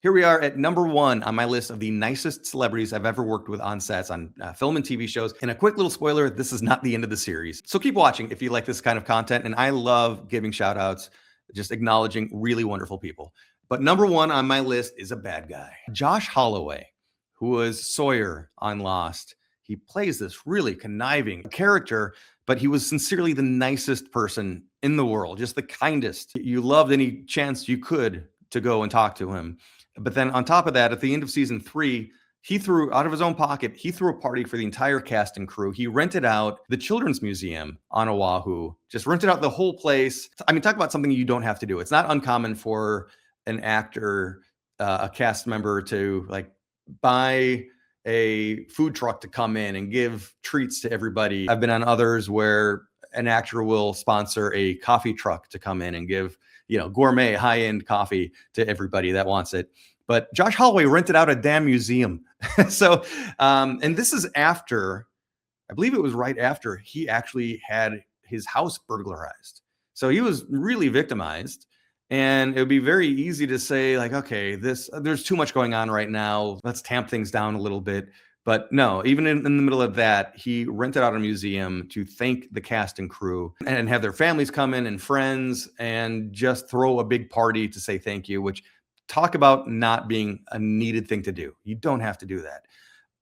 Here we are at number 1 on my list of the nicest celebrities I've ever worked with on sets, on film and TV shows. And a quick little spoiler, this is not the end of the series. So keep watching if you like this kind of content. And I love giving shout outs, just acknowledging really wonderful people. But number 1 on my list is a bad guy. Josh Holloway, who was Sawyer on Lost. He plays this really conniving character, but he was sincerely the nicest person in the world, just the kindest. You loved any chance you could to go and talk to him. But then on top of that, at the end of season 3, he threw out of his own pocket, he threw a party for the entire cast and crew. He rented out the Children's Museum on Oahu, just rented out the whole place. I mean, talk about something you don't have to do. It's not uncommon for an actor, a cast member to like buy a food truck to come in and give treats to everybody. I've been on others where an actor will sponsor a coffee truck to come in and give, gourmet high-end coffee to everybody that wants it. But Josh Holloway rented out a damn museum. So, and this is after, I believe it was right after he actually had his house burglarized. So he was really victimized. And it would be very easy to say like, okay, there's too much going on right now. Let's tamp things down a little bit. But no, even in the middle of that, he rented out a museum to thank the cast and crew and have their families come in and friends and just throw a big party to say thank you, which talk about not being a needed thing to do. You don't have to do that.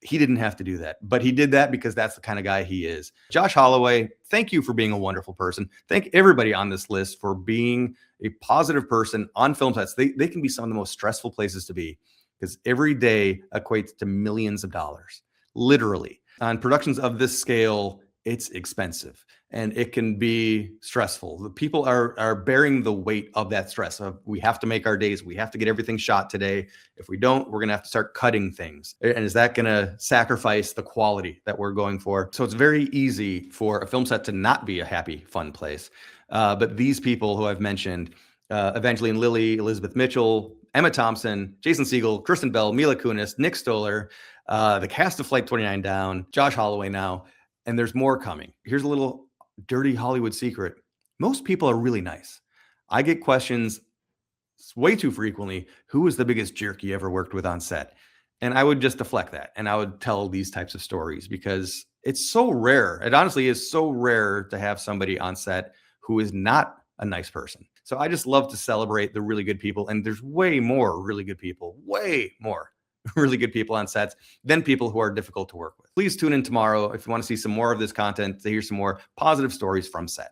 He didn't have to do that, but he did that because that's the kind of guy he is. Josh Holloway, thank you for being a wonderful person. Thank everybody on this list for being a positive person on film sets. They can be some of the most stressful places to be because every day equates to millions of dollars. Literally. On productions of this scale, it's expensive and it can be stressful. The people are bearing the weight of that stress of we have to make our days. We have to get everything shot today. If we don't, we're going to have to start cutting things. And is that going to sacrifice the quality that we're going for? So it's very easy for a film set to not be a happy, fun place. But these people who I've mentioned, Evangeline Lilly, Elizabeth Mitchell, Emma Thompson, Jason Segel, Kristen Bell, Mila Kunis, Nick Stoller, the cast of Flight 29 Down, Josh Holloway now, and there's more coming. Here's a little dirty Hollywood secret. Most people are really nice. I get questions way too frequently, who was the biggest jerk you ever worked with on set? And I would just deflect that. And I would tell these types of stories because it's so rare. It honestly is so rare to have somebody on set who is not a nice person. So I just love to celebrate the really good people. And there's way more really good people, way more really good people on sets than people who are difficult to work with. Please tune in tomorrow if you want to see some more of this content, to hear some more positive stories from set.